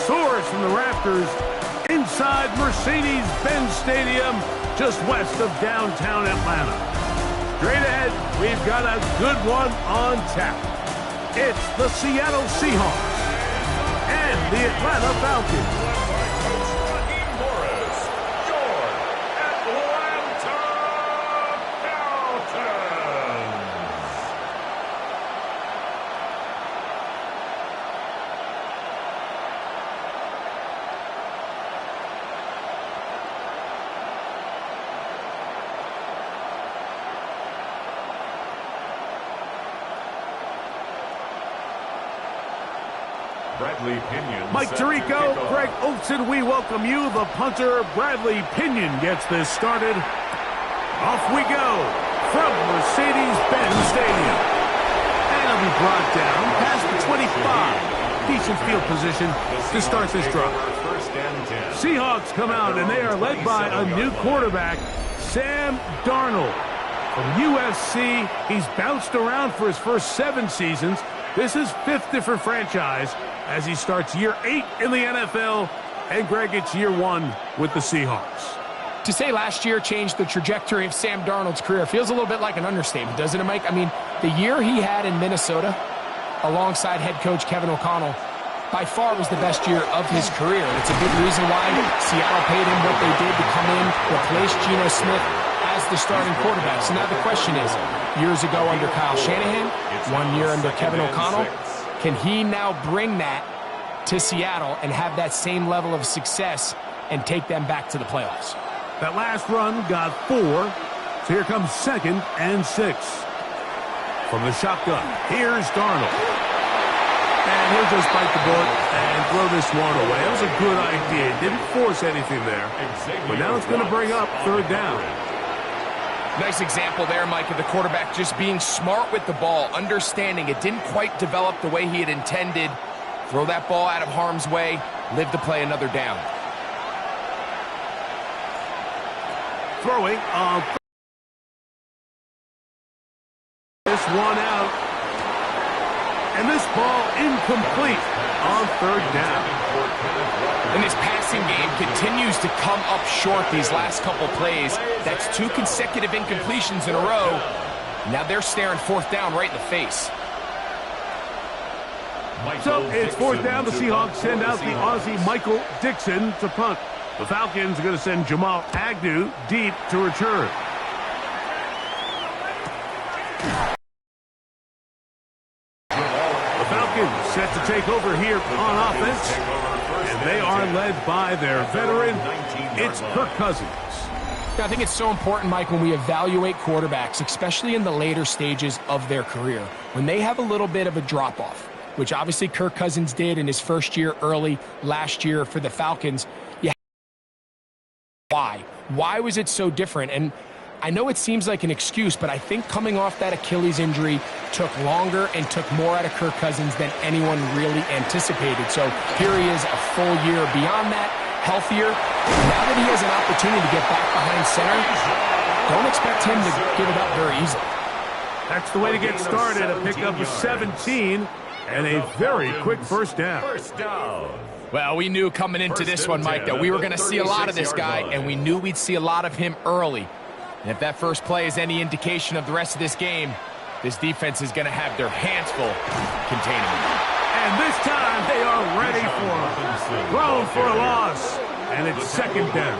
Soars from the rafters inside Mercedes-Benz Stadium, just west of downtown Atlanta. Straight ahead, we've got a good one on tap. It's the Seattle Seahawks and the Atlanta Falcons. Mike Tirico, Greg Olsen, we welcome you. The punter, Bradley Pinion, gets this started. Off we go from Mercedes-Benz Stadium. And it'll be brought down past the 25. Decent field position to start this drive. Seahawks come out, and they are led by a new quarterback, Sam Darnold. From USC, he's bounced around for his first 7 seasons. This is 5th different franchise as he starts year 8 in the NFL. And Greg, it's year 1 with the Seahawks. To say last year changed the trajectory of Sam Darnold's career feels a little bit like an understatement, doesn't it, Mike? I mean, the year he had in Minnesota alongside head coach Kevin O'Connell by far was the best year of his career. And it's a big reason why Seattle paid him what they did to come in, replace Geno Smith as the starting quarterback. So now the question is, years ago under Kyle Shanahan, 1 year under Kevin O'Connell, can he now bring that to Seattle and have that same level of success and take them back to the playoffs? That last run got 4, so here comes 2nd and 6. From the shotgun, here's Darnold. And he'll just bite the bullet and throw this one away. That was a good idea. Didn't force anything there. But now it's going to bring up 3rd down. Nice example there, Mike, of the quarterback just being smart with the ball, understanding it didn't quite develop the way he had intended. Throw that ball out of harm's way, live to play another down. Throwing this one out. And this ball incomplete on 3rd down. And this passing game continues to come up short these last couple plays. That's 2 consecutive incompletions in a row. Now they're staring 4th down right in the face. So it's 4th down. The Seahawks send out the Aussie Michael Dixon to punt. The Falcons are going to send Jamal Agnew deep to return. The Falcons set to take over here on offense. And they are led by their veteran. It's Kirk Cousins. I think it's so important, Mike, when we evaluate quarterbacks, especially in the later stages of their career, when they have a little bit of a drop-off, which obviously Kirk Cousins did in his first year early last year for the Falcons. Why? Why was it so different? And I know it seems like an excuse, but I think coming off that Achilles injury took longer and took more out of Kirk Cousins than anyone really anticipated. So here he is, a full year beyond that, healthier. Now that he has an opportunity to get back behind center, don't expect him to give it up very easily. That's the way to get started. A pickup of 17 and a very quick first down. Well, we knew coming into this one, Mike, that we were going to see a lot of this guy, and we knew we'd see a lot of him early. And if that first play is any indication of the rest of this game, this defense is going to have their hands full containing him. And this time they are ready for him. Thrown for a loss, and it's 2nd down.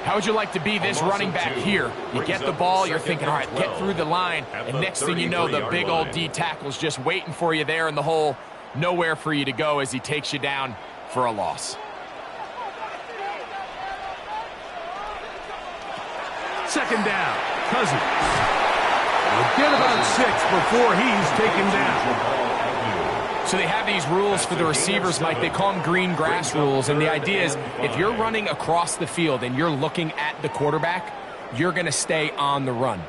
How would you like to be this running back here? You get the ball, you're thinking, all right, get through the line, and next thing you know, the big old D tackle's just waiting for you there in the hole. Nowhere for you to go as he takes you down for a loss. 2nd down. Cousins. We'll get about 6 before he's taken down. So they have these rules for the receivers, Mike. They call them green grass rules. And the idea is if you're running across the field and you're looking at the quarterback, you're going to stay on the run.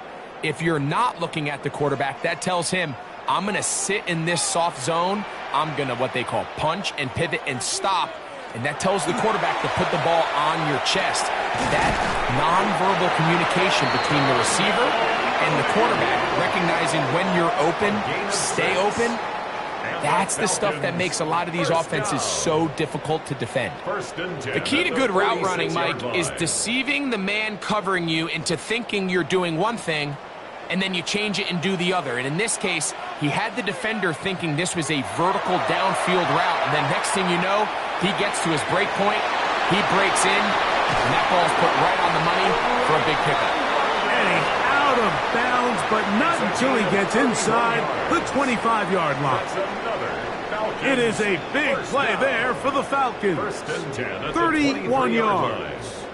If you're not looking at the quarterback, that tells him, I'm going to sit in this soft zone. I'm going to what they call punch and pivot and stop. And that tells the quarterback to put the ball on your chest. That nonverbal communication between the receiver and the quarterback, recognizing when you're open, stay open, That's the stuff that makes a lot of these offenses so difficult to defend. The key to good route running, Mike, is deceiving the man covering you into thinking you're doing one thing, and then you change it and do the other. And in this case, he had the defender thinking this was a vertical downfield route, and then next thing you know, he gets to his break point, he breaks in, and that ball's put right on the money for a big pickup. And he's out of bounds, but not until he gets inside the 25-yard line. It is a big play there for the Falcons. 31 yards.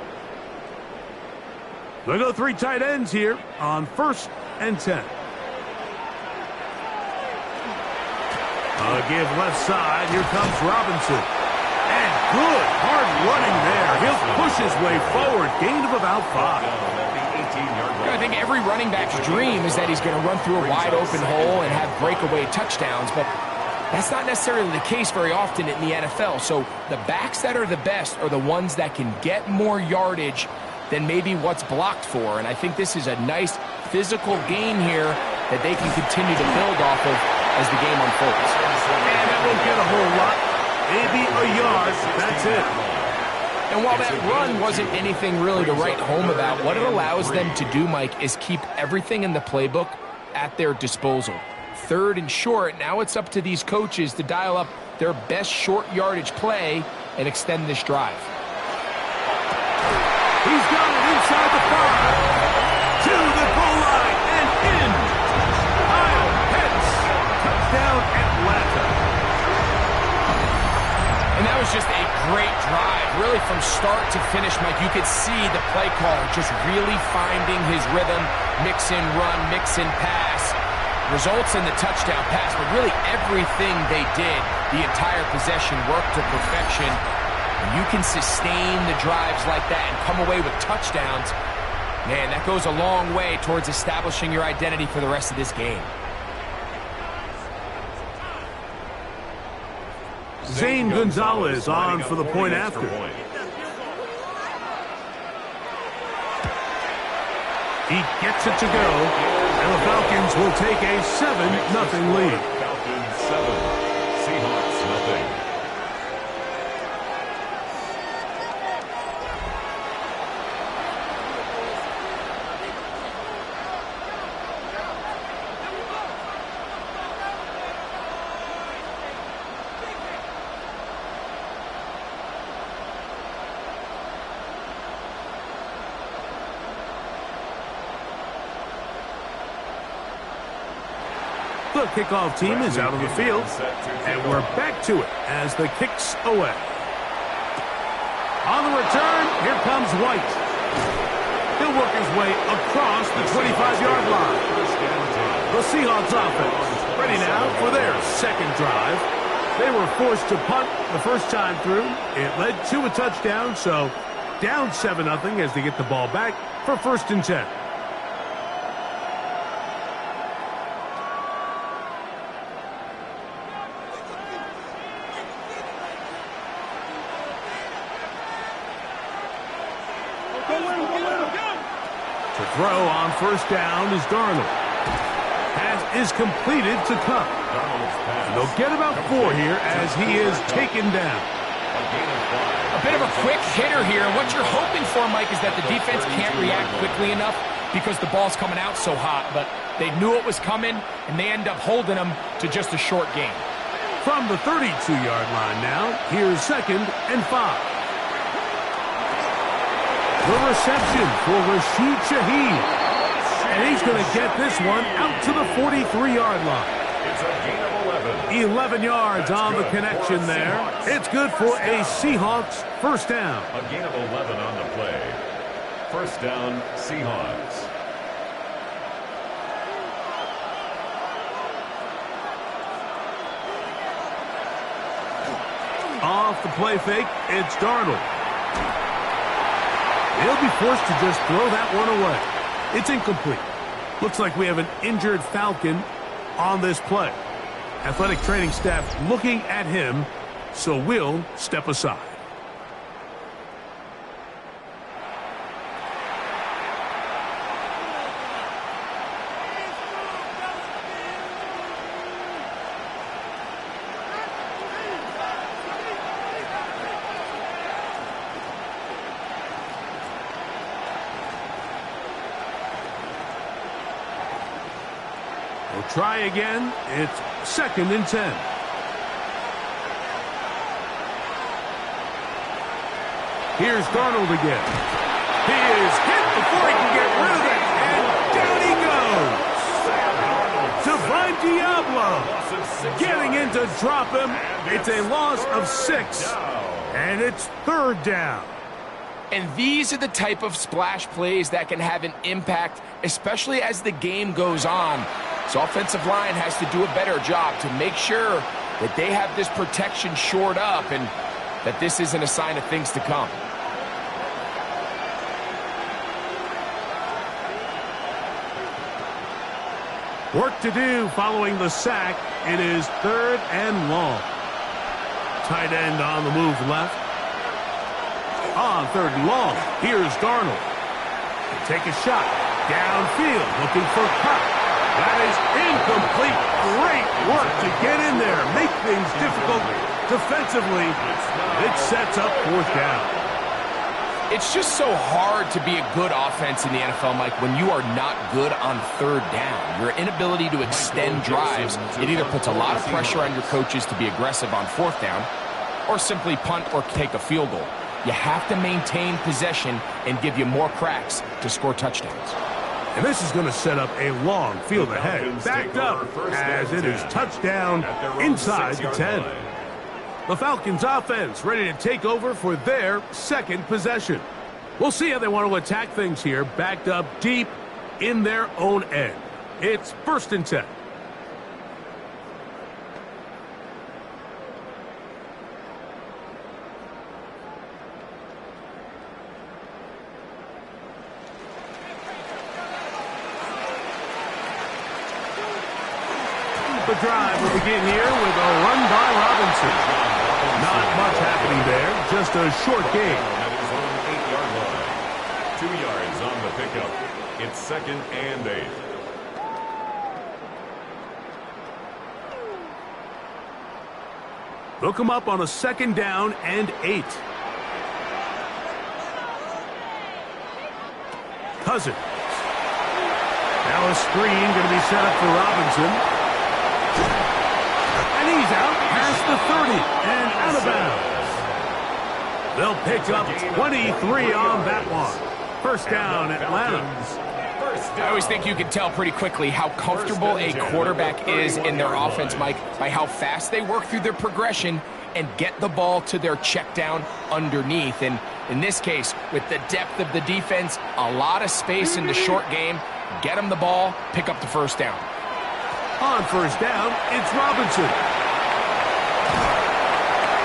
They go 3 tight ends here on 1st and 10. A give left side. Here comes Robinson. And good hard running there. He'll push his way forward. Gain of about 5. I think every running back's dream is that he's going to run through a wide open hole and have breakaway touchdowns, but that's not necessarily the case very often in the NFL. So the backs that are the best are the ones that can get more yardage than maybe what's blocked for. And I think this is a nice physical gain here that they can continue to build off of as the game unfolds. And that won't get a whole lot. Maybe a yard. That's it. And while that run wasn't anything really to write home about, what it allows them to do, Mike, is keep everything in the playbook at their disposal. 3rd and short, now it's up to these coaches to dial up their best short yardage play and extend this drive. He's got it inside the 5. To the goal line and in. Kyle Pitts. Touchdown Atlanta. And that was just a great drive. Really from start to finish, Mike, you could see the play caller just really finding his rhythm. Mix in run, mix in pass. Results in the touchdown pass, but really everything they did, the entire possession worked to perfection. And you can sustain the drives like that and come away with touchdowns. Man, that goes a long way towards establishing your identity for the rest of this game. Zane Gonzalez on for the point after. He gets it to go, and the Falcons will take a 7-0 lead. Falcons 7, Seahawks 0. The kickoff team is out of the field, and we're back to it as the kick's away. On the return, here comes White. He'll work his way across the 25-yard line. The Seahawks offense ready now for their 2nd drive. They were forced to punt the first time through. It led to a touchdown, so down 7-0 as they get the ball back for 1st and 10. To throw on 1st down is Darnold. Pass is completed to Cup. And they'll get about 4 here as he is taken down. A bit of a quick hitter here. What you're hoping for, Mike, is that the defense can't react quickly enough because the ball's coming out so hot. But they knew it was coming, and they end up holding them to just a short gain. From the 32-yard line now, here's 2nd and 5. The reception for Rashid Shaheed. And he's going to get this one out to the 43-yard line. It's a gain of 11. 11 yards on the connection there. It's good for a Seahawks 1st down. A gain of 11 on the play. 1st down, Seahawks. Off the play fake, it's Darnold. He'll be forced to just throw that one away. It's incomplete. Looks like we have an injured Falcon on this play. Athletic training staff looking at him, so we'll step aside. We'll try again. It's 2nd and 10. Here's Darnold again. He is hit before he can get rid of it, and down he goes. Divine Diablo getting in to drop him. It's a loss of 6, and it's 3rd down. And these are the type of splash plays that can have an impact, especially as the game goes on. So offensive line has to do a better job to make sure that they have this protection shored up and that this isn't a sign of things to come. Work to do following the sack. It is 3rd and long. Tight end on the move left. On 3rd and long, here's Darnold. They take a shot. Downfield, looking for Cup. That is incomplete. Great work to get in there. Make things difficult defensively. It sets up 4th down. It's just so hard to be a good offense in the NFL, Mike, when you are not good on 3rd down. Your inability to extend drives, it either puts a lot of pressure on your coaches to be aggressive on 4th down or simply punt or take a field goal. You have to maintain possession and give you more cracks to score touchdowns. And this is going to set up a long field ahead. Backed up as it is touchdown inside the 10. The Falcons offense ready to take over for their 2nd possession. We'll see how they want to attack things here, backed up deep in their own end. It's 1st and 10. The drive will begin here with a run by Robinson. Not much happening there, just a short gain. That is on the 8-yard line. 2 yards on the pickup. It's 2nd and 8. They'll come up on a 2nd down and 8. Cousins. Now a screen going to be set up for Robinson. And he's out past the 30 and out of bounds. They'll pick up 23 on that one. 1st down, Atlanta. I always think you can tell pretty quickly how comfortable a quarterback is in their offense, Mike, by how fast they work through their progression and get the ball to their check down underneath. And in this case, with the depth of the defense, a lot of space in the short game, get them the ball, pick up the 1st down. On 1st down, it's Robinson.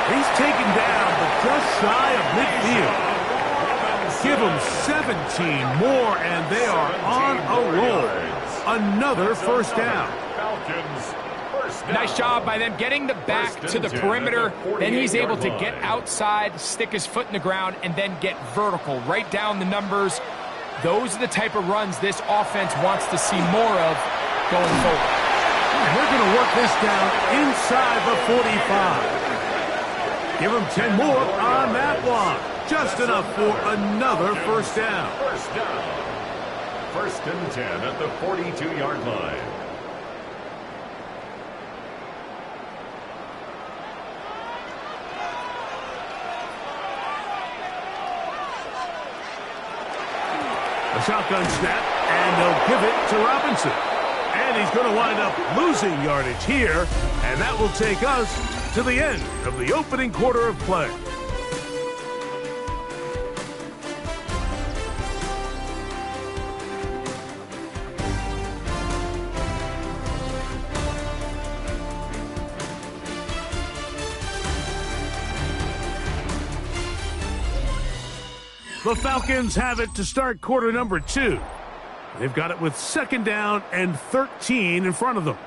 He's taken down, but just shy of midfield. Give them 17 more, and they are on a roll. Another 1st down. Nice job by them getting the back to the perimeter. Then he's able to get outside, stick his foot in the ground, and then get vertical. Right down the numbers. Those are the type of runs this offense wants to see more of going forward. We're going to work this down inside the 45. Give them 10 more on that one. Just enough for another 1st down. 1st down. 1st and 10 at the 42-yard line. A shotgun snap, and they'll give it to Robinson. And he's going to wind up losing yardage here, and that will take us to the end of the opening quarter of play. The Falcons have it to start quarter number 2. They've got it with 2nd down and 13 in front of them.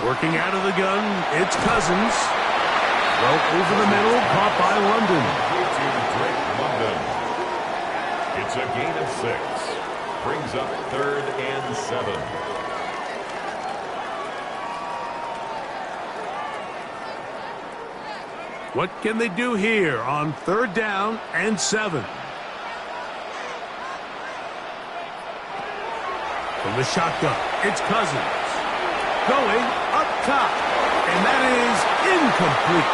Working out of the gun, it's Cousins. Well, over the middle, caught by London. It's a gain of 6. brings up 3rd and 7. What can they do here on 3rd down and 7? From the shotgun, it's Cousins. Going up top. And that is incomplete.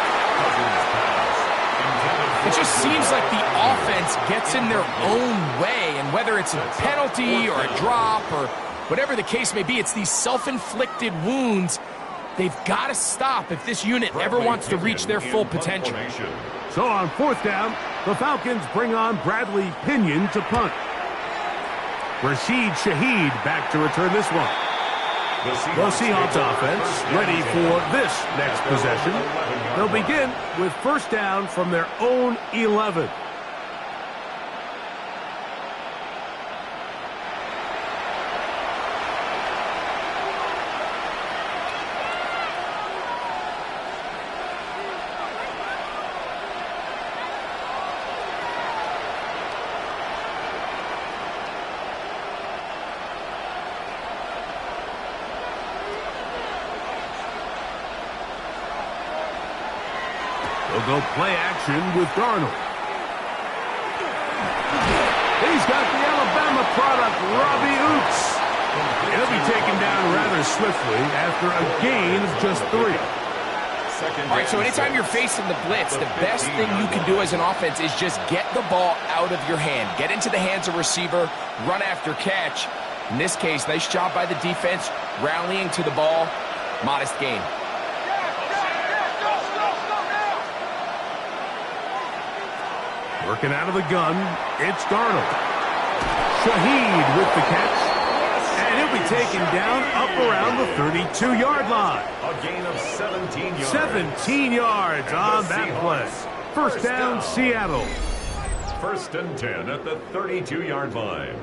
It just seems like the offense gets in their own way. And whether it's a penalty or a drop or whatever the case may be, it's these self-inflicted wounds. They've got to stop if this unit ever wants to reach their full potential. So on 4th down, the Falcons bring on Bradley Pinion to punt. Rashid Shaheed back to return this one. The Seahawks offense ready for this next possession. They'll begin with 1st down from their own 11. They'll go play action with Darnold. He's got the Alabama product, Robbie Oots. He'll be taken down rather swiftly after a gain of just 3. All right, so anytime you're facing the blitz, the best thing you can do as an offense is just get the ball out of your hand. Get into the hands of receiver, run after catch. In this case, nice job by the defense, rallying to the ball. Modest gain. Working out of the gun, it's Darnold. Shaheed with the catch. And he'll be taken down up around the 32-yard line. A gain of 17 yards. 17 yards on that play. First down, Seattle. 1st and 10 at the 32-yard line.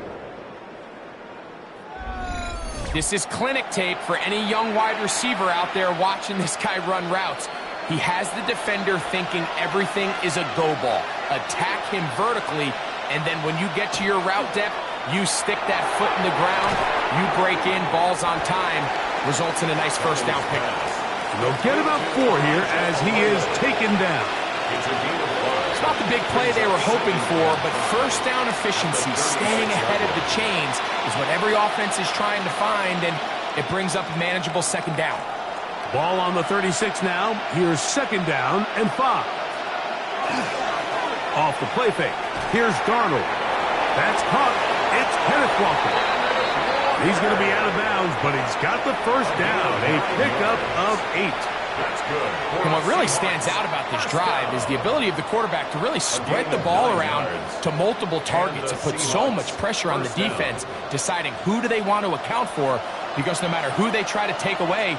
This is clinic tape for any young wide receiver out there watching this guy run routes. He has the defender thinking everything is a go ball. Attack him vertically, and then when you get to your route depth, you stick that foot in the ground, you break in, balls on time, results in a nice 1st down pickup. They'll get about 4 here as he is taken down. It's a gain of 5. It's not the big play they were hoping for, but 1st down efficiency, staying ahead of the chains, is what every offense is trying to find, and it brings up a manageable 2nd down. Ball on the 36 now. Here's 2nd down and 5. Off the play fake. Here's Darnold. That's caught. It's Kenneth Walker. He's going to be out of bounds, but he's got the 1st down. A pickup of 8. That's good. And what really stands out about this drive is the ability of the quarterback to really spread the ball around to multiple targets and put so much pressure on the defense, deciding who do they want to account for, because no matter who they try to take away,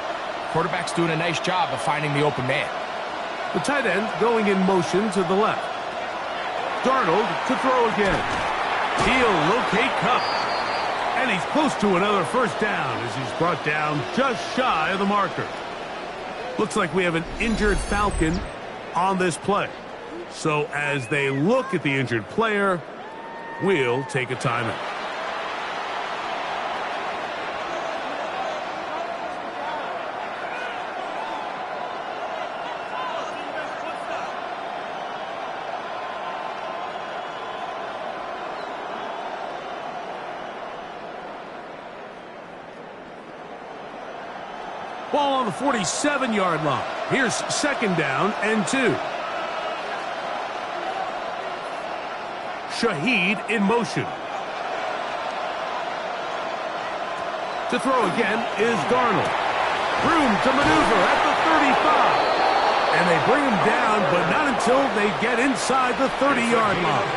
quarterback's doing a nice job of finding the open man. The tight end going in motion to the left. Darnold to throw again. He'll locate Cup. And he's close to another 1st down as he's brought down just shy of the marker. Looks like we have an injured Falcon on this play. So as they look at the injured player, we'll take a timeout. Ball on the 47-yard line. Here's 2nd down and 2. Shaheed in motion. To throw again is Darnold. Room to maneuver at the 35. And they bring him down, but not until they get inside the 30-yard line.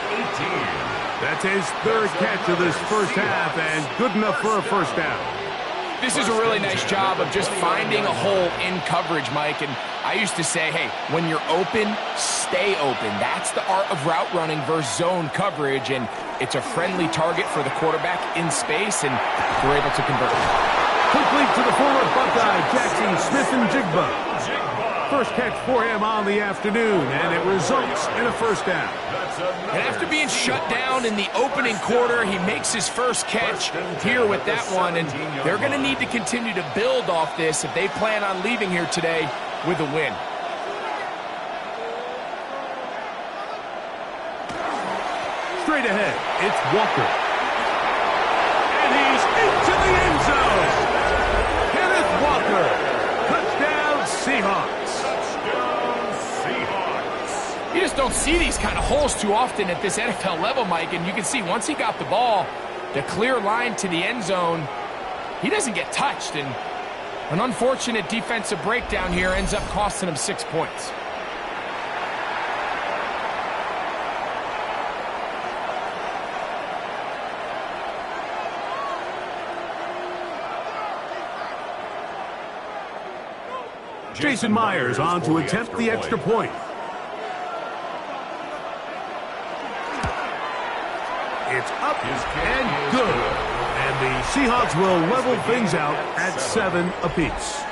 That's his 3rd catch of this 1st half, and good enough for a 1st down. This is a really nice job of just finding a hole in coverage, Mike. And I used to say, hey, when you're open, stay open. That's the art of route running versus zone coverage. And it's a friendly target for the quarterback in space, and we're able to convert. Complete to the former Buckeye, Jackson Smith and Jigba. first catch for him on the afternoon, and it results in a first down. And after being shut down in the opening quarter, he makes his first catch here with that one, and they're going to need to continue to build off this if they plan on leaving here today with a win. Straight ahead, it's Walker. And he's into the end zone. Kenneth Walker. Touchdown, Seahawks. Touchdown, Seahawks. You just don't see these kind of holes too often at this NFL level, Mike, and you can see once he got the ball, the clear line to the end zone, he doesn't get touched, and an unfortunate defensive breakdown here ends up costing him 6 points. Jason Myers on to attempt the extra point. It's up and good. And the Seahawks will level things out at 7 apiece.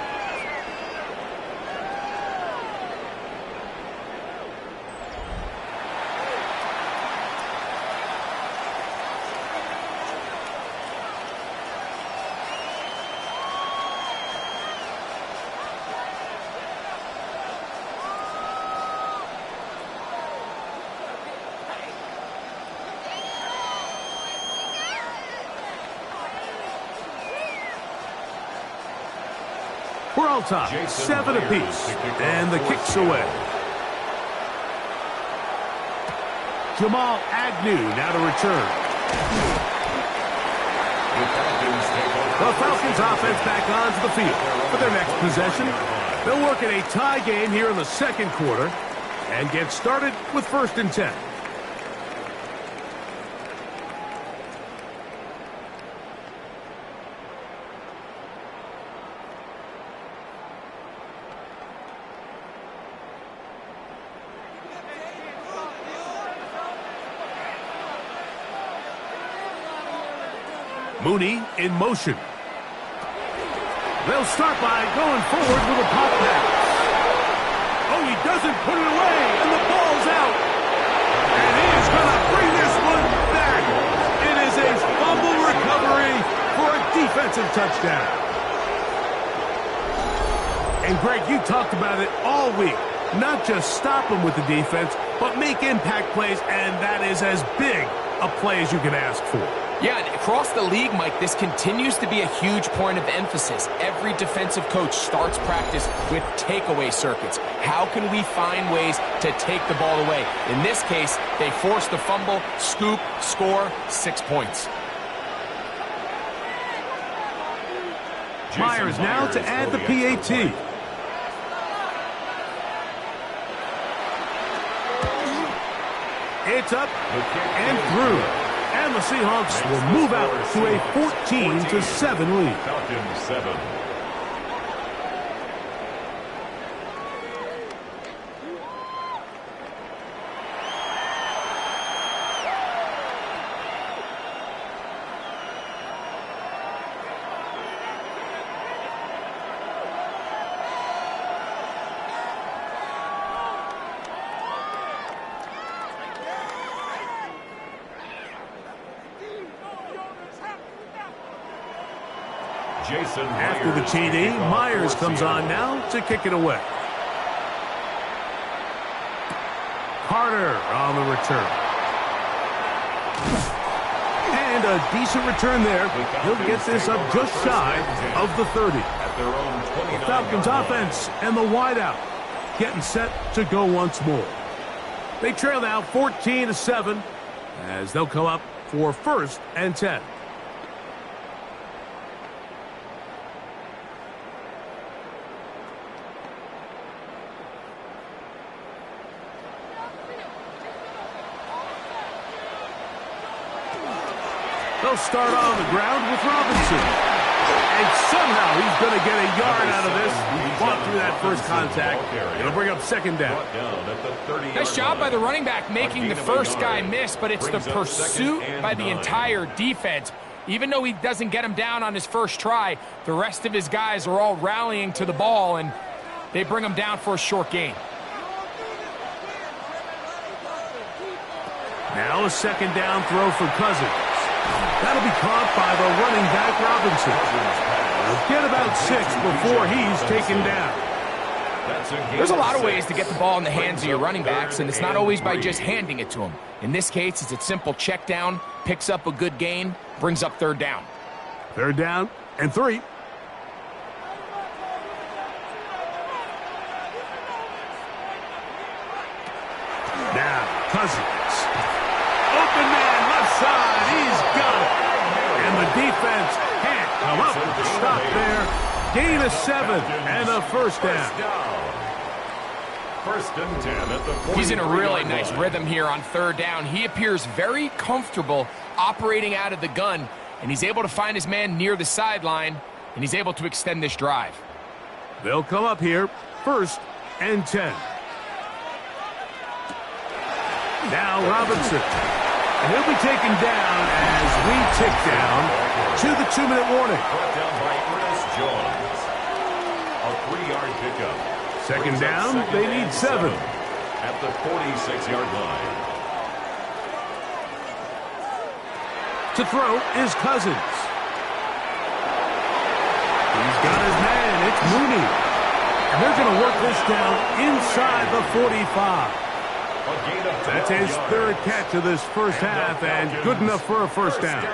We're all tied, 7 apiece, and the kick's away. Jamal Agnew now to return. The Falcons offense back onto the field for their next possession. They'll work in a tie game here in the second quarter and get started with 1st and 10. Mooney in motion. They'll start by going forward with a pop pass. Oh, he doesn't put it away, and the ball's out. And he is going to bring this one back. It is a fumble recovery for a defensive touchdown. And Greg, you talked about it all week. Not just stop them with the defense, but make impact plays, and that is as big a play as you can ask for. Yeah, and across the league, Mike, this continues to be a huge point of emphasis. Every defensive coach starts practice with takeaway circuits. How can we find ways to take the ball away? In this case, they force the fumble, scoop, score, 6 points. Myers now to add the PAT. It's up and through. And the Seahawks will move out to a 14-7 lead. Falcons 7. After the TD, Myers comes on now to kick it away. Carter on the return. And a decent return there. He'll get this up just shy of the 30. The Falcons offense and the wideout getting set to go once more. They trail now 14-7 as they'll come up for 1st and 10. They'll start on the ground with Robinson. And somehow he's going to get a yard out of this. He fought through that first contact. It'll bring up 2nd down. Nice job by the running back making the first guy miss, but it's the pursuit by the entire defense. Even though he doesn't get him down on his first try, the rest of his guys are all rallying to the ball, and they bring him down for a short gain. Now a second down throw for Cousins. That'll be caught by the running back Robinson. He'll get about 6 before he's taken down. There's a lot of ways to get the ball in the hands of your running backs, and it's not always by just handing it to them. In this case, it's a simple check down, picks up a good gain, brings up third down. Third down and 3. Now, Cousins. Open man, left side. He's got it. And the defense can't come up with the stop there. Gain of 7 and a first down. First and 10 at the 40. He's in a really nice rhythm here on third down. He appears very comfortable operating out of the gun, and he's able to find his man near the sideline, and he's able to extend this drive. They'll come up here, first and 10. Now Robinson. And he'll be taken down as we tick down to the 2-minute warning. Brought down by Ernest Jones. A 3-yard pickup. Second down, they need 7. At the 46-yard line. To throw is Cousins. He's got his man. It's Mooney. And they're going to work this down inside the 45. That's his third catch of this first half, and good enough for a first down.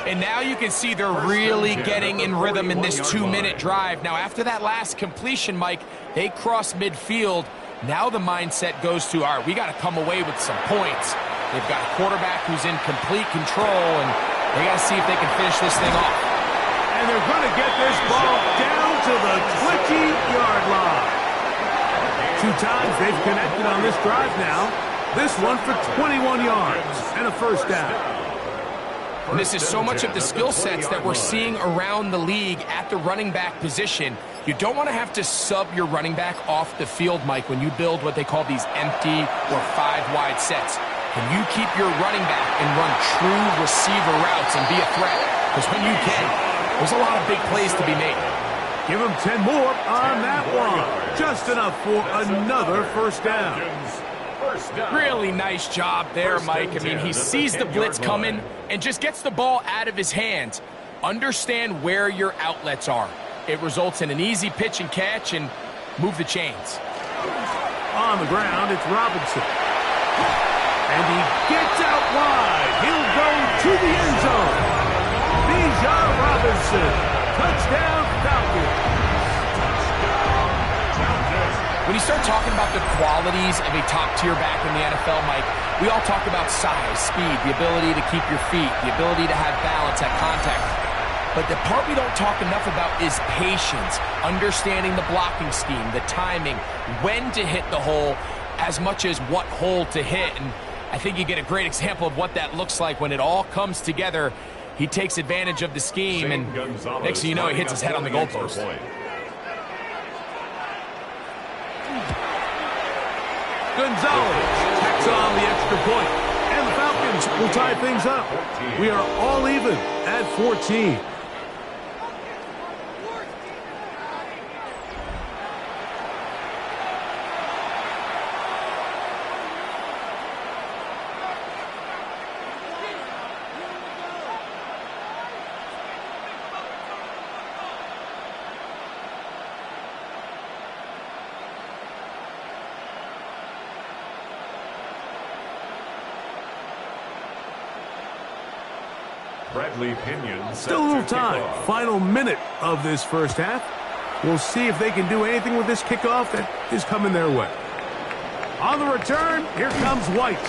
And now you can see they're really getting in rhythm in this 2-minute drive. Now, after that last completion, Mike, they cross midfield. Now the mindset goes to, all right, we got to come away with some points. They've got a quarterback who's in complete control, and they got to see if they can finish this thing off. And they're going to get this ball down to the 20-yard line. 2 times they've connected on this drive now. This one for 21 yards and a first down. And this is so much of the skill sets that we're seeing around the league at the running back position. You don't want to have to sub your running back off the field, Mike, when you build what they call these empty or 5-wide sets. Can you keep your running back and run true receiver routes and be a threat? Because when you can, there's a lot of big plays to be made. Give him 10 more on that one. Just enough for another first down. Really nice job there, Mike. I mean, he sees the blitz coming and just gets the ball out of his hands. Understand where your outlets are. It results in an easy pitch and catch and move the chains. On the ground, it's Robinson. And he gets out wide. He'll go to the end zone. Bijan Robinson. Touchdown, Falcons. When you start talking about the qualities of a top-tier back in the NFL, Mike, we all talk about size, speed, the ability to keep your feet, the ability to have balance at contact. But the part we don't talk enough about is patience, understanding the blocking scheme, the timing, when to hit the hole, as much as what hole to hit. And I think you get a great example of what that looks like when it all comes together. He takes advantage of the scheme, and next thing you know, he hits his head on the goalpost. Gonzalez tacks on the extra point, and the Falcons will tie things up. We are all even at 14. Still a little time. Final minute of this first half. We'll see if they can do anything with this kickoff that is coming their way. On the return, here comes White.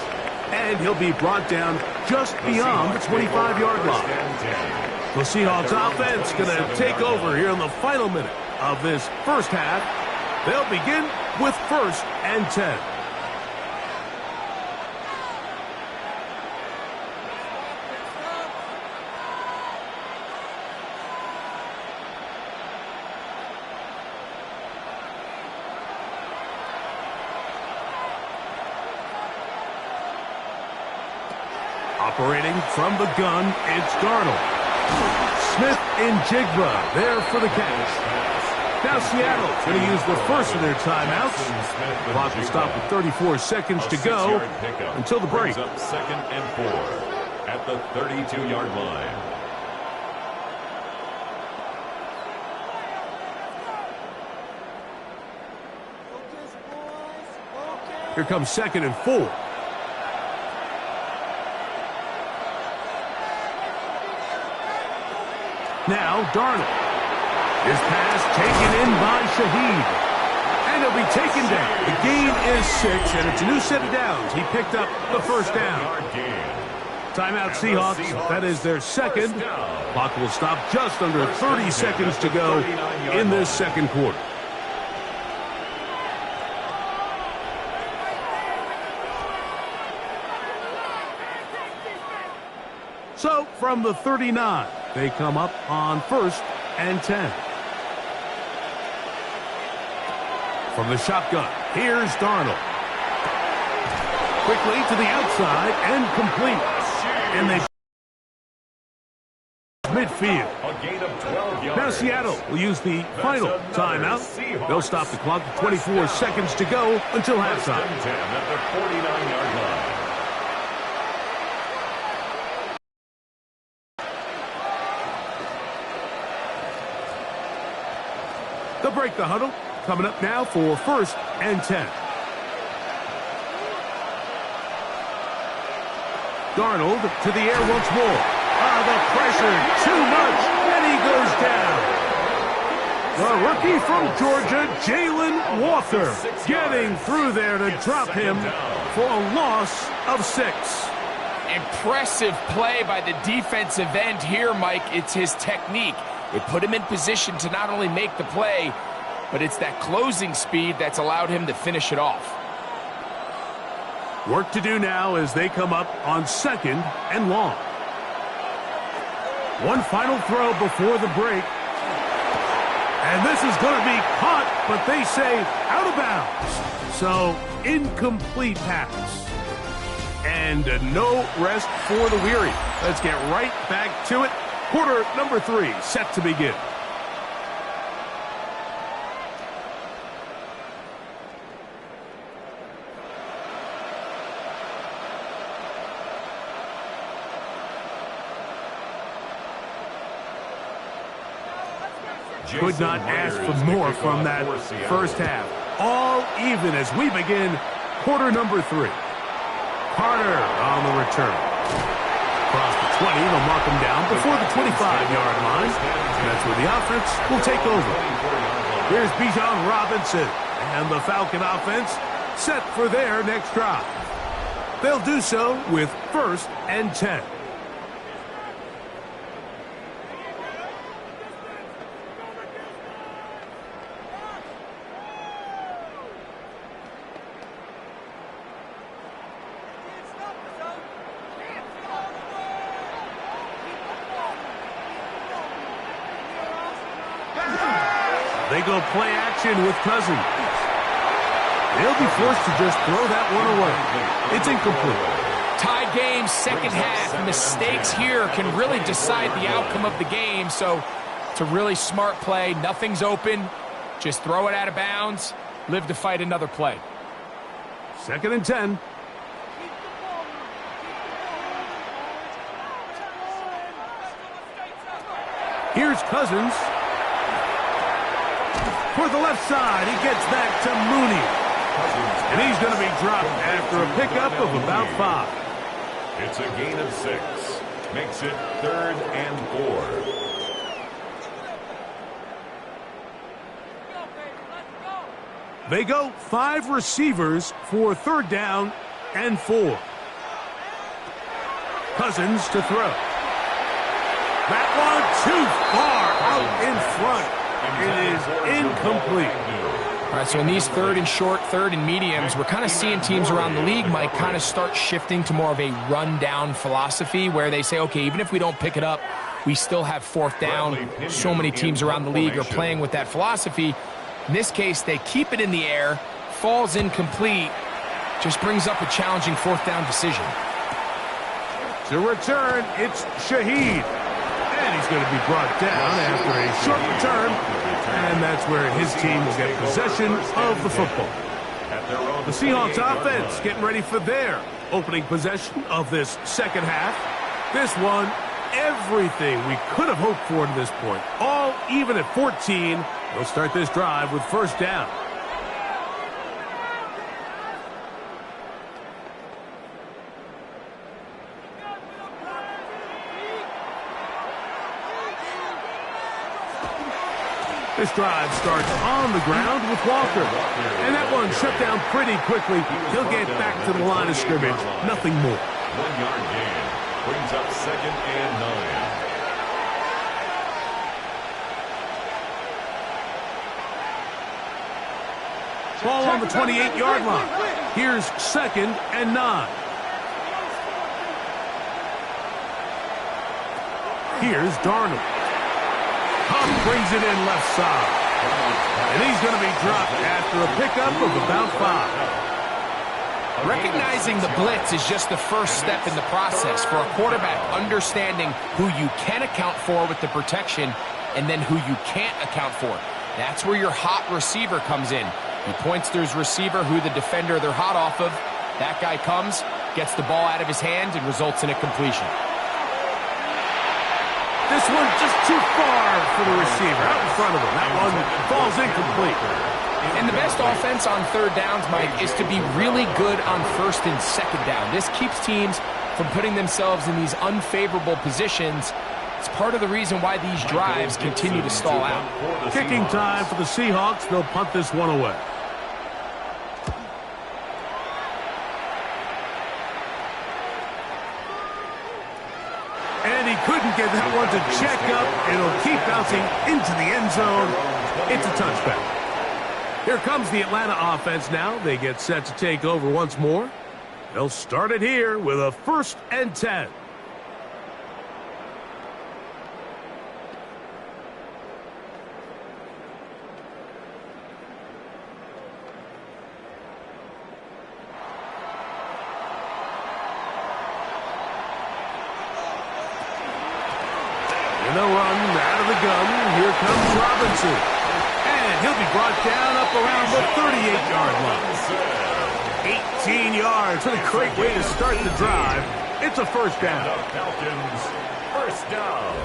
And he'll be brought down just beyond the 25-yard line. The Seahawks offense going to take over here in the final minute of this first half. They'll begin with first and 10. Operating from the gun, it's Darnold. Smith and Jigba there for the catch. Now Seattle's going to use the first of their timeouts. The clock will stop with 34 seconds to go until the break. Up 2nd and 4 at the 32-yard line. Here comes 2nd and 4. Now Darnold. His pass taken in by Shaheed. And he'll be taken down. The gain is 6, and it's a new set of downs. He picked up the first down. Timeout Seahawks. That is their second. Clock will stop just under 30 seconds to go in this second quarter. So, from the 39, they come up on 1st and 10. From the shotgun, here's Darnold. Quickly to the outside and complete. And they midfield. A gain of 12 yards. Now Seattle will use the final timeout. They'll stop the clock with 24 seconds to go until halftime. 10 at the 49-yard line. They'll break the huddle. Coming up now for 1st and 10. Darnold to the air once more. The pressure, too much, and he goes down. The rookie from Georgia, Jalen Walker, getting through there to drop him for a loss of 6. Impressive play by the defensive end here, Mike. It's his technique. It put him in position to not only make the play, but it's that closing speed that's allowed him to finish it off. Work to do now as they come up on 2nd and long. One final throw before the break. And this is going to be caught, but they say out of bounds. So, incomplete pass. And no rest for the weary. Let's get right back to it. Quarter number 3 set to begin. Could not ask for more from that first half. All even as we begin quarter number 3. Carter on the return. Across the 20, they'll mark him down before the 25-yard line. That's where the offense will take over. Here's Bijan Robinson and the Falcon offense set for their next drive. They'll do so with 1st and 10. They go play action with Cousins. They'll be forced to just throw that one away. It's incomplete. Tie game, second half. Mistakes here can really decide the outcome of the game. So it's a really smart play. Nothing's open. Just throw it out of bounds. Live to fight another play. 2nd and 10. Here's Cousins. For the left side, he gets that to Mooney. And he's going to be dropped after a pickup of about 5. It's a gain of 6. Makes it 3rd and 4. They go 5 receivers for 3rd down and 4. Cousins to throw. That one too far out in front. It is incomplete. All right, so in these 3rd and short, 3rd and mediums, we're kind of seeing teams around the league, Mike, kind of start shifting to more of a run-down philosophy where they say, okay, even if we don't pick it up, we still have 4th down. So many teams around the league are playing with that philosophy. In this case, they keep it in the air, falls incomplete, just brings up a challenging 4th down decision. To return, it's Shaheed. And he's going to be brought down after a short return. And that's where his team will get possession of the football. The Seahawks offense getting ready for their opening possession of this second half. This one, everything we could have hoped for to this point. All even at 14. They'll start this drive with first down. This drive starts on the ground with Walker. And that one shut down pretty quickly. He'll get back to the line of scrimmage. Nothing more. 1 yard gain. Brings up second and 9. Ball on the 28-yard line. Here's second and 9. Here's Darnold. Huff brings it in left side. And he's going to be dropped after a pickup of about 5. Recognizing the blitz is just the first step in the process for a quarterback, understanding who you can account for with the protection and then who you can't account for. That's where your hot receiver comes in. He points to his receiver, who the defender they're hot off of. That guy comes, gets the ball out of his hand, and results in a completion. This one just too far for the receiver, out in front of him. That one falls incomplete. And the best offense on third downs, Mike, is to be really good on first and second down. This keeps teams from putting themselves in these unfavorable positions. It's part of the reason why these drives continue to stall out. Kicking time for the Seahawks. They'll punt this one away. And he couldn't get that one to check up. It'll keep bouncing into the end zone. It's a touchback. Here comes the Atlanta offense now. They get set to take over once more. They'll start it here with a 1st and 10. The run out of the gun. Here comes Robinson. And he'll be brought down up around the 38-yard line. 18 yards. What a great way to start the drive. It's a first down. Falcons, first down.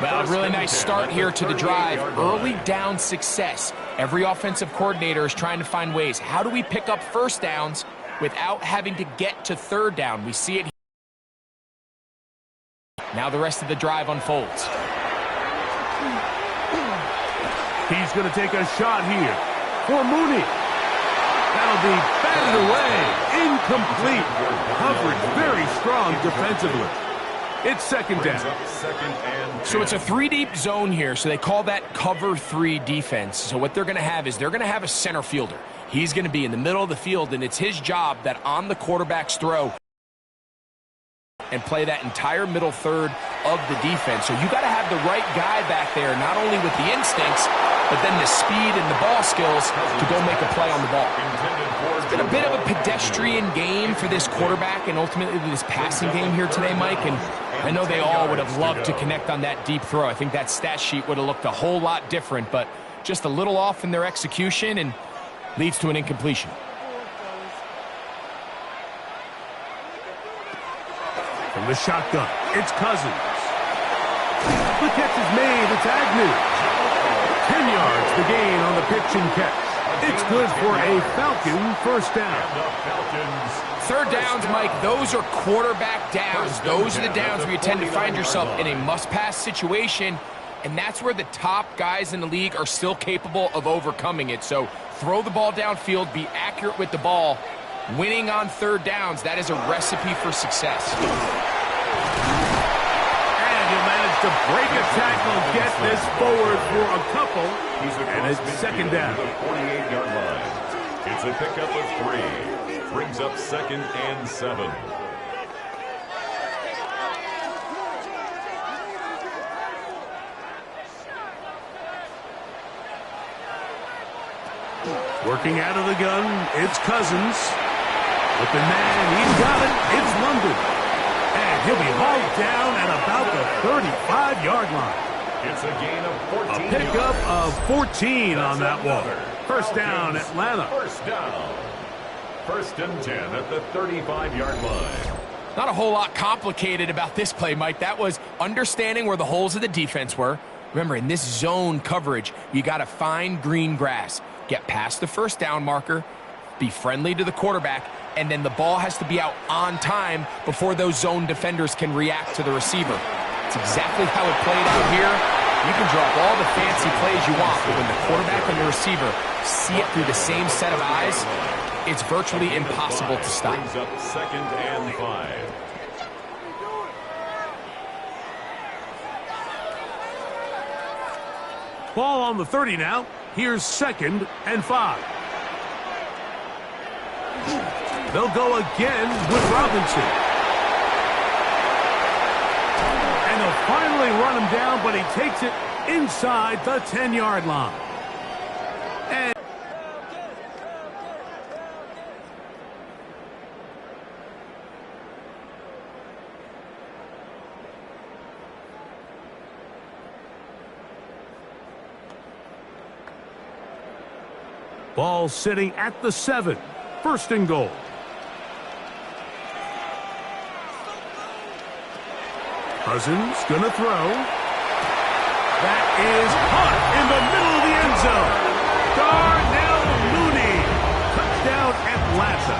Well, a really nice start here to the drive. Early down success. Every offensive coordinator is trying to find ways. How do we pick up first downs without having to get to third down? We see it. Now the rest of the drive unfolds. He's going to take a shot here for Mooney. That'll be batted away. Incomplete. Coverage very strong defensively. It's second down. So it's a 3-deep zone here, so they call that cover 3 defense. So what they're going to have is they're going to have a center fielder. He's going to be in the middle of the field, and it's his job that on the quarterback's throw and play that entire middle third of the defense. So you got to have the right guy back there, not only with the instincts, but then the speed and the ball skills to go make a play on the ball. It's been a bit of a pedestrian game for this quarterback and ultimately this passing game here today, Mike. And I know they all would have loved to connect on that deep throw. I think that stat sheet would have looked a whole lot different, but just a little off in their execution and leads to an incompletion. From the shotgun, it's Cousins. The catch is made. It's Agnew. 10 yards the gain on the pitch and catch. It's good for a Falcon first down. Third downs, Mike, those are quarterback downs. Those are the downs where you tend to find yourself in a must-pass situation, and that's where the top guys in the league are still capable of overcoming it. So throw the ball downfield, be accurate with the ball. Winning on third downs, that is a recipe for success. And he'll manage to break a tackle, get this forward for a couple, and it's second down. 48-yard line. It's a pickup of 3. Brings up second and 7. Working out of the gun, it's Cousins. With the man, he's got it. It's London. And he'll be hauled down at about the 35-yard line. It's a gain of 14 A pickup yards. of 14 on that one. First down, Atlanta. First down. First and 10 at the 35-yard line. Not a whole lot complicated about this play, Mike. That was understanding where the holes of the defense were. Remember, in this zone coverage, you got to find green grass. Get past the first down marker, be friendly to the quarterback, and then the ball has to be out on time before those zone defenders can react to the receiver. It's exactly how it played out here. You can drop all the fancy plays you want, but when the quarterback and the receiver see it through the same set of eyes, it's virtually impossible to stop. Brings up second and 5. Ball on the 30 now. Here's second and 5. They'll go again with Robinson. And they'll finally run him down, but he takes it inside the 10-yard line. And ball sitting at the 7. First and goal. Cousins gonna throw. That is caught in the middle of the end zone. Darnell Mooney. Touchdown Atlanta.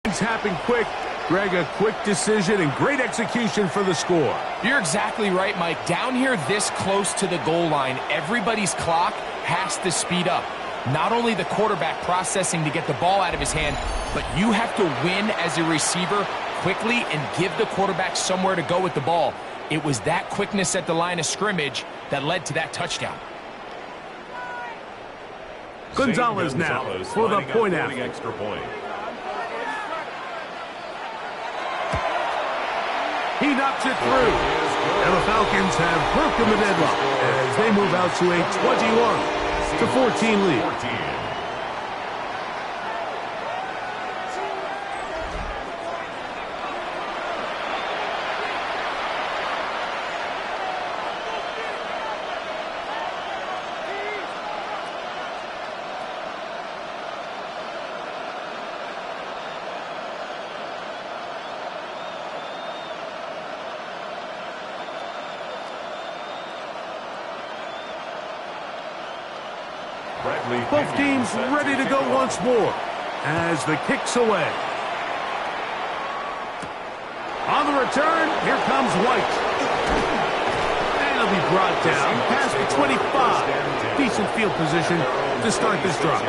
Things happen quick. Greg, a quick decision and great execution for the score. You're exactly right, Mike. Down here this close to the goal line, everybody's clock has to speed up. Not only the quarterback processing to get the ball out of his hand, but you have to win as a receiver quickly and give the quarterback somewhere to go with the ball. It was that quickness at the line of scrimmage that led to that touchdown. Gonzalez now for the point after. Extra point. He knocks it through. And the Falcons have broken the deadlock as they move out to a 21-14 lead. 14. Both teams ready to go once more as the kick's away. On the return, here comes White. And he'll be brought down past the 25. Decent field position to start this drive.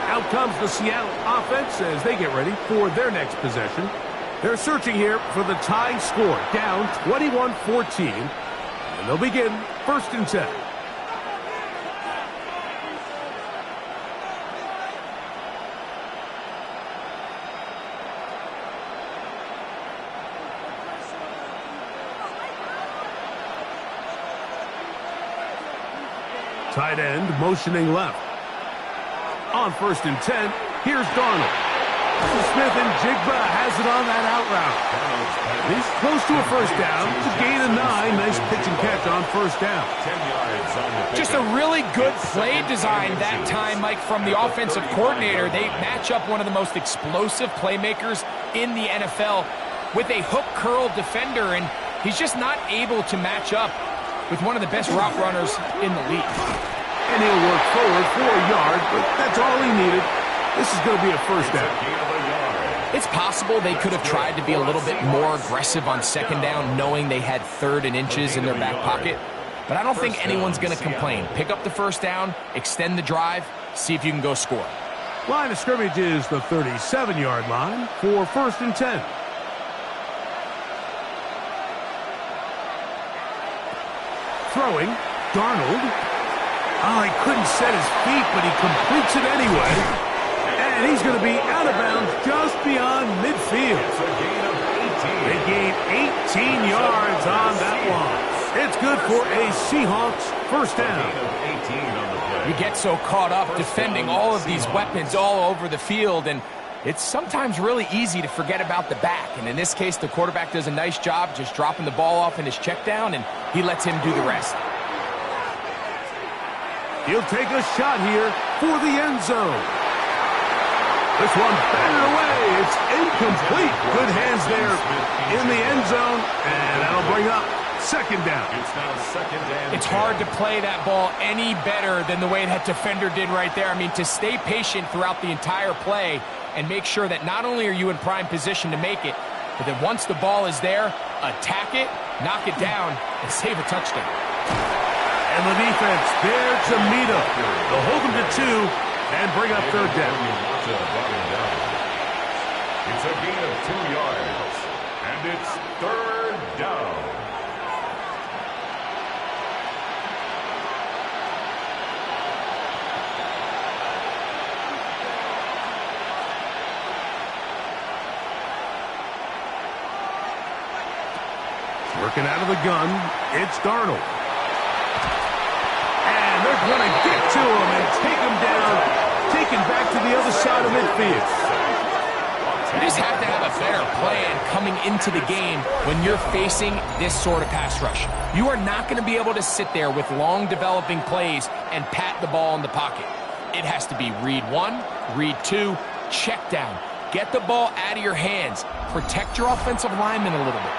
Out comes the Seattle offense as they get ready for their next possession. They're searching here for the tying score, down 21-14. And they'll begin first and 10. Tight end motioning left. On first and 10, here's Darnold. Smith and Jigba has it on that out route. He's close to a first down. It's a gain of 9. Nice pitch and catch on first down. 10 yards on the Just a really good play design that time, Mike, from the offensive coordinator. They match up one of the most explosive playmakers in the NFL with a hook curl defender, and he's just not able to match up with one of the best route runners in the league. And he'll work forward for a yard, but that's all he needed. This is going to be a first down. It's possible they could have tried to be a little bit more aggressive on second down, knowing they had third and inches in their back pocket. But I don't think anyone's going to complain. Pick up the first down, extend the drive, see if you can go score. Line of scrimmage is the 37-yard line for first and 10. Throwing, Darnold. Oh, he couldn't set his feet, but he completes it anyway. And he's going to be out of bounds just beyond midfield. They gain 18 yards on that one. It's good for a Seahawks first down. You get so caught up defending all of these weapons all over the field, and It's sometimes really easy to forget about the back, and in this case, the quarterback does a nice job just dropping the ball off in his check down, and he lets him do the rest. He'll take a shot here for the end zone. This one batted away. It's incomplete. Good hands there in the end zone, and that'll bring up second down. It's now second and It's hard to play that ball any better than the way that defender did right there. I mean, to stay patient throughout the entire play and make sure that not only are you in prime position to make it, but then once the ball is there, attack it, knock it down, and save a touchdown. And the defense there to meet up. They'll hold them to 2 and bring up third down. It's a gain of 2 yards, and it's third down. Working out of the gun, it's Darnold. And they're going to get to him and take him down, taken back to the other side of midfield. You just have to have a better plan coming into the game when you're facing this sort of pass rush. You are not going to be able to sit there with long developing plays and pat the ball in the pocket. It has to be read 1, read 2, check down. Get the ball out of your hands. Protect your offensive lineman a little bit.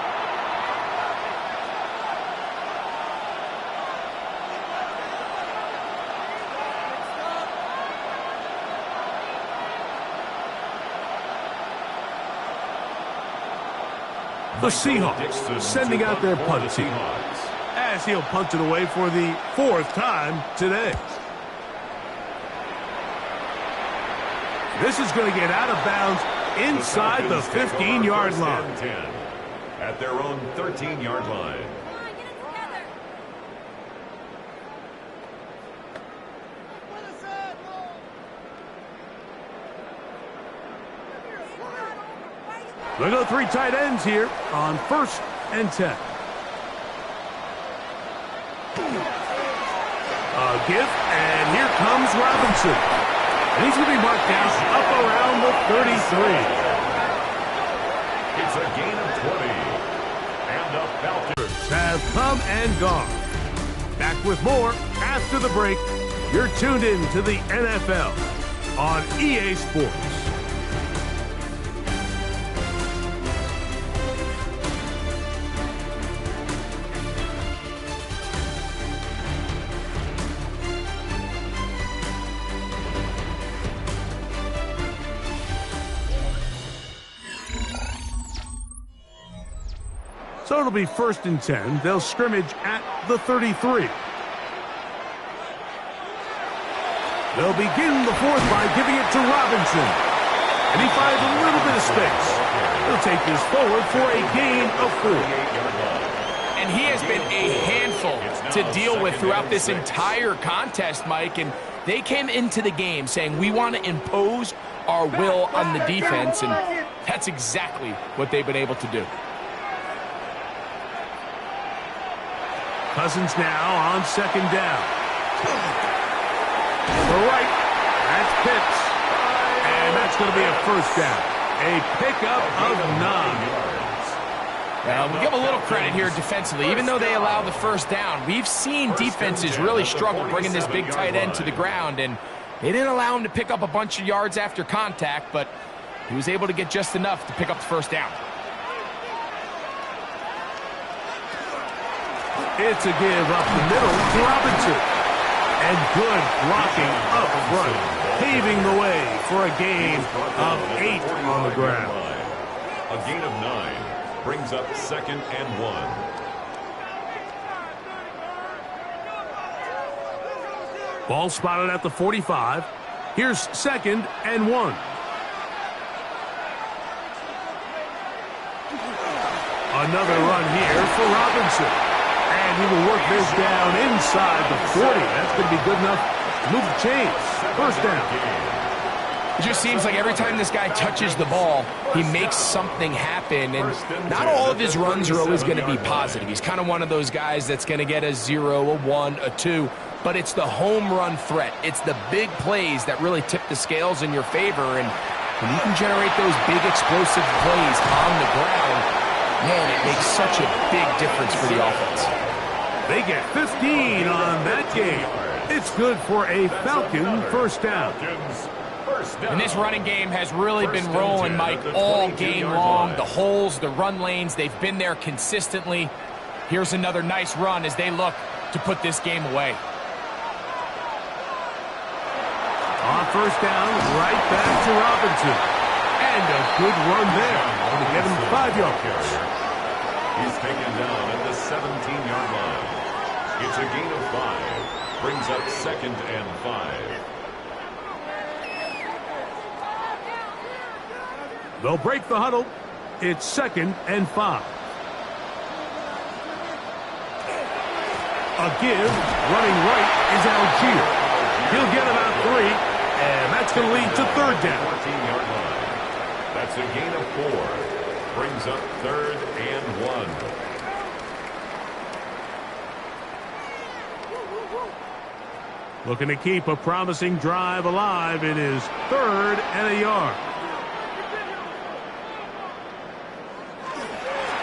The Seahawks sending out their punt team as he'll punt it away for the 4th time today. This is going to get out of bounds inside the 15-yard line. At their own 13-yard line. They'll go 3 tight ends here on 1st and 10. A give, and here comes Robinson. And he's going to be marked down up around the 33. It's a gain of 20. And the Falcons have come and gone. Back with more after the break. You're tuned in to the NFL on EA Sports. So it'll be 1st and 10. They'll scrimmage at the 33. They'll begin the 4th by giving it to Robinson. And he finds a little bit of space. He'll take this forward for a gain of 4. And he has been a handful to deal with throughout this entire contest, Mike. And they came into the game saying, we want to impose our will on the defense. And that's exactly what they've been able to do. Cousins now on 2nd down. To the right, that's Pitts. And that's going to be a 1st down. A pickup of 9. We give a little credit here defensively. Even though they allow the 1st down, we've seen defenses really struggle bringing this big tight end to the ground. And they didn't allow him to pick up a bunch of yards after contact, but he was able to get just enough to pick up the 1st down. It's a give up the middle to Robinson. And good blocking up front, paving the way for a gain of 8 on the ground. A gain of 9 brings up 2nd and 1. Ball spotted at the 45. Here's 2nd and 1. Another run here for Robinson. And he will work this down inside the 40. That's going to be good enough to move the chains. 1st down. It just seems like every time this guy touches the ball, he makes something happen. And not all of his runs are always going to be positive. He's kind of one of those guys that's going to get a 0, a 1, a 2. But it's the home run threat. It's the big plays that really tip the scales in your favor. And When you can generate those big explosive plays on the ground, man, it makes such a big difference for the offense. They get 15 on that game. It's good for a Falcon first down. And this running game has really been rolling, Mike, all game long. The holes, the run lanes, they've been there consistently. Here's another nice run as they look to put this game away. On first down, right back to Robinson. And a good run there to get him 5 yards. He's taken down at the 17-yard line. It's a gain of 5. Brings up 2nd and 5. They'll break the huddle. It's 2nd and 5. A give, running right, is Algier. He'll get about 3, and that's going to lead to 3rd down. 14-yard line. That's a gain of 4. Brings up 3rd and 1. Looking to keep a promising drive alive. It is 3rd and a yard.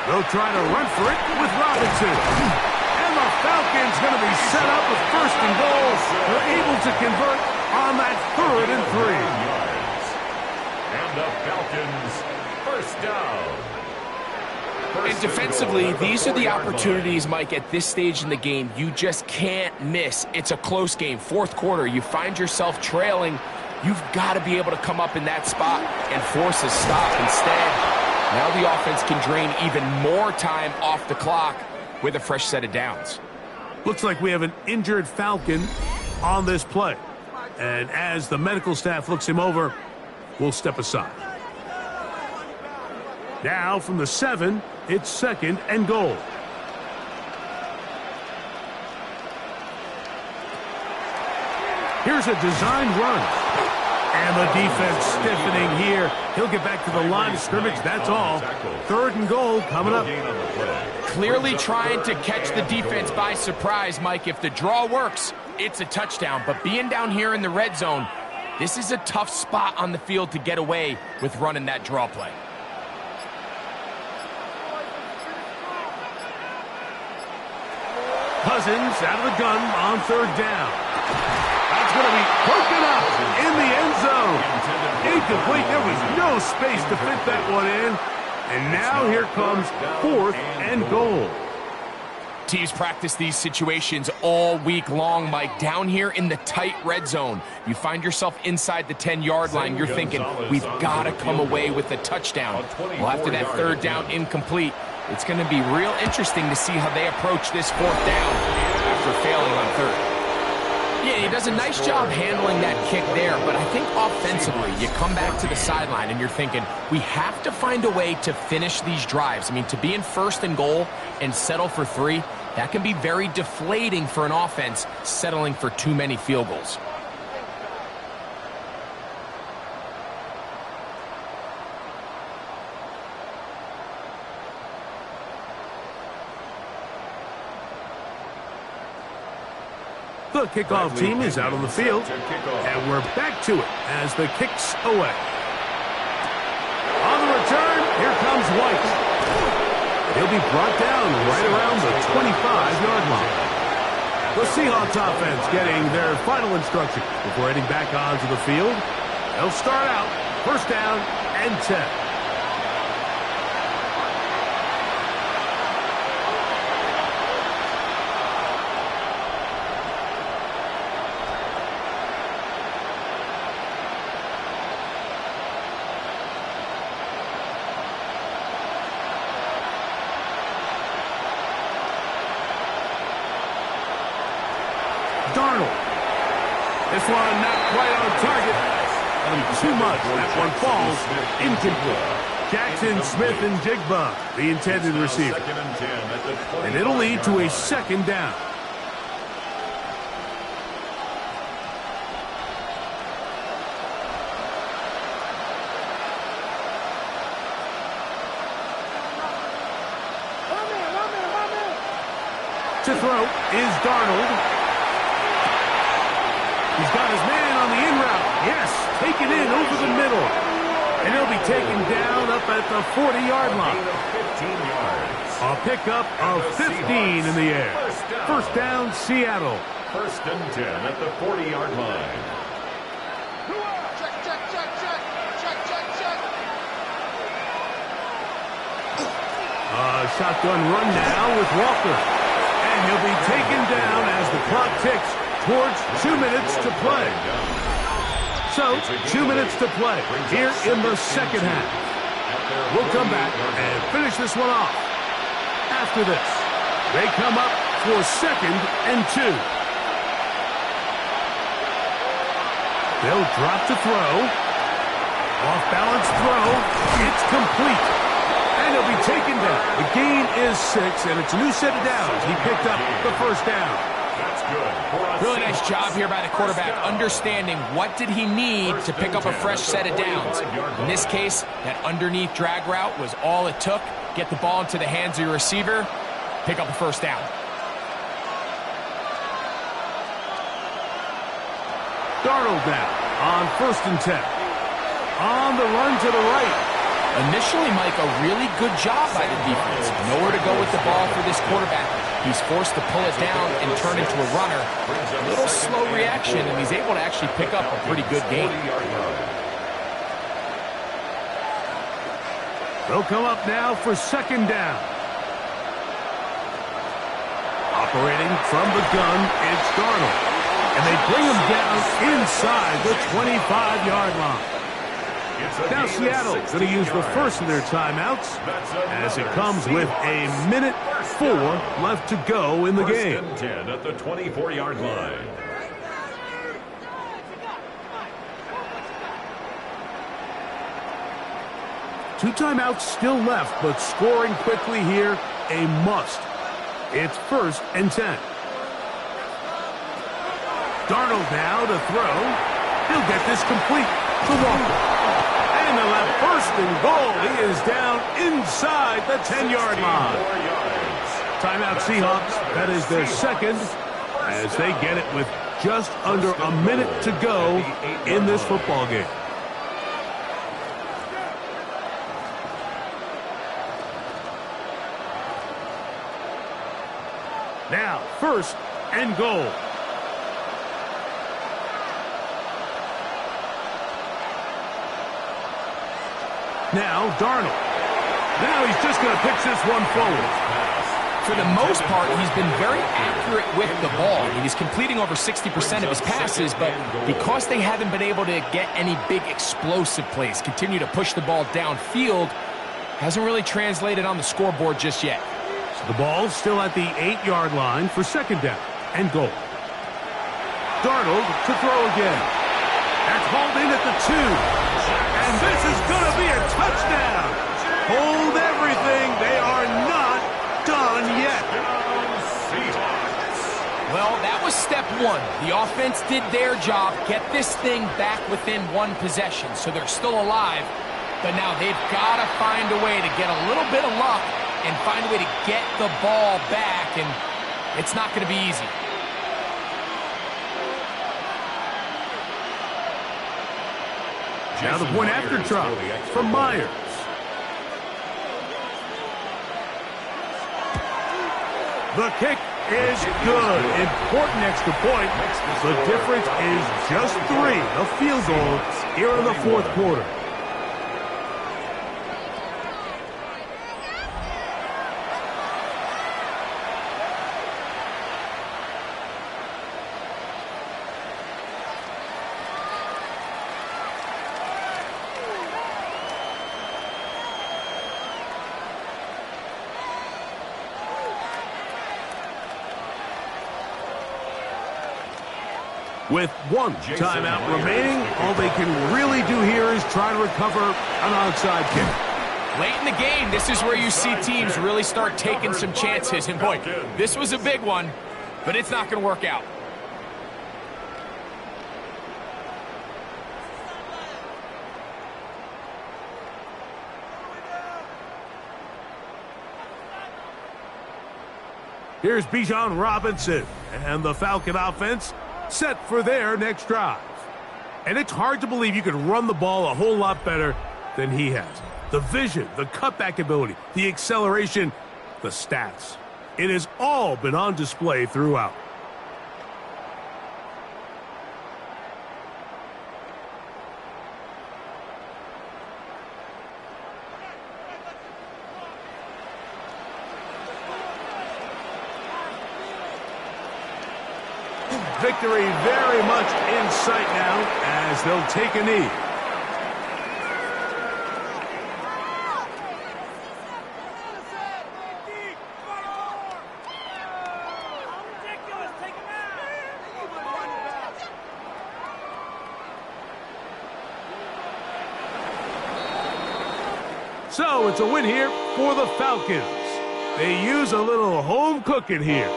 They'll try to run for it with Robinson. And the Falcons going to be set up with 1st and goal. They're able to convert on that 3rd and 3. And the Falcons, 1st down. And defensively, these are the opportunities, Mike, at this stage in the game you just can't miss. It's a close game. 4th quarter, you find yourself trailing. You've got to be able to come up in that spot and force a stop. Instead, now the offense can drain even more time off the clock with a fresh set of downs. Looks like we have an injured Falcon on this play. And as the medical staff looks him over, we'll step aside. Now from the 7, it's 2nd and goal. Here's a designed run. And the defense stiffening here. He'll get back to the line of scrimmage. That's all. 3rd and goal coming up. Clearly trying to catch the defense by surprise, Mike. If the draw works, it's a touchdown. But being down here in the red zone, this is a tough spot on the field to get away with running that draw play. Cousins out of the gun on 3rd down. That's going to be broken up in the end zone. Incomplete. There was no space to fit that one in. And now here comes 4th and goal. Teams practice these situations all week long, Mike. Down here in the tight red zone, you find yourself inside the 10-yard line. You're thinking, we've got to come away with a touchdown. Well, after that 3rd down incomplete, it's going to be real interesting to see how they approach this 4th down after failing on 3rd. Yeah, he does a nice job handling that kick there, but I think offensively, you come back to the sideline and you're thinking, we have to find a way to finish these drives. I mean, to be in 1st and goal and settle for 3, that can be very deflating for an offense settling for too many field goals. The kickoff team is out on the field, and we're back to it as the kick's away. On the return, here comes White. He'll be brought down right around the 25-yard line. The Seahawks offense getting their final instruction before heading back onto the field. They'll start out 1st down and 10. Darnold. This one not quite on target. Too much. That one falls incomplete. Jackson, Smith, and Jigba, the intended receiver. And it'll lead to a 2nd down. To throw is Darnold. He's got his man on the in route. Yes, take it in over the middle. And he'll be taken down up at the 40-yard line. Gain of 15 yards. A pickup of 15 in the air. First down, Seattle. First and 10 at the 40-yard line. Shotgun run now with Walker. And he'll be taken down as the clock ticks towards 2 minutes to play. So, 2 minutes to play here in the second half. We'll come back and finish this one off. After this, they come up for 2nd and 2. They'll drop to throw. Off-balance throw. It's complete. And he'll be taken down. The gain is 6, and it's a new set of downs. He picked up the first down. That's good. Really nice job here by the quarterback, understanding what did he need to pick up a fresh set of downs. In this case, that underneath drag route was all it took. Get the ball into the hands of your receiver, pick up a first down. Darnold now on 1st and 10. On the run to the right. Initially, Mike, a really good job by the defense. Nowhere to go with the ball for this quarterback. He's forced to pull it down and turn into a runner. A little slow reaction, and he's able to actually pick up a pretty good gain. They'll come up now for 2nd down. Operating from the gun, it's Darnold. And they bring him down inside the 25-yard line. Now Seattle going to use the first of their timeouts as it comes with a minute 4 left to go in the game. First and 10 at the 24-yard line. Two timeouts still left, but scoring quickly here, a must. It's 1st and 10. Darnold now to throw. He'll get this complete to Walker. And they'll have 1st and goal. He is down inside the 10-yard line. Timeout Seahawks. That is their second as they get it with just under a minute to go in this football game. Now, 1st and goal. Now, Darnold. Now he's just going to pitch this one forward. For the most part, he's been very accurate with the ball. I mean, he's completing over 60% of his passes, but because they haven't been able to get any big explosive plays, continue to push the ball downfield, hasn't really translated on the scoreboard just yet. So the ball's still at the 8-yard line for 2nd down and goal. Darnold to throw again. That's hauled in at the 2. And this is going to be a touchdown. Hold everything. They are not done yet. Well, that was step 1. The offense did their job, get this thing back within 1 possession, so they're still alive. But now they've got to find a way to get a little bit of luck and find a way to get the ball back, and it's not going to be easy. Now the point after try from Myers. The kick is good. Important extra point. The difference is just 3. A field goal here in the 4th quarter. With 1 timeout remaining, all they can really do here is try to recover an onside kick. Late in the game, this is where you see teams really start taking some chances. And boy, this was a big one, but it's not going to work out. Here's Bijan Robinson and the Falcon offense set for their next drive. And it's hard to believe you could run the ball a whole lot better than he has. The vision, the cutback ability, the acceleration, the stats. It has all been on display throughout. Victory very much in sight now as they'll take a knee. So it's a win here for the Falcons. They use a little home cooking here.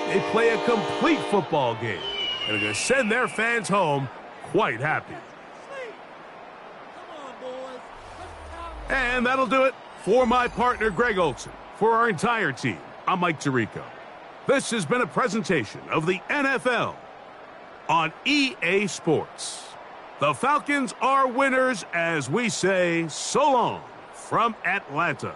They play a complete football game and are going to send their fans home quite happy. And that'll do it for my partner, Greg Olsen. For our entire team, I'm Mike Tirico. This has been a presentation of the NFL on EA Sports. The Falcons are winners as we say so long from Atlanta.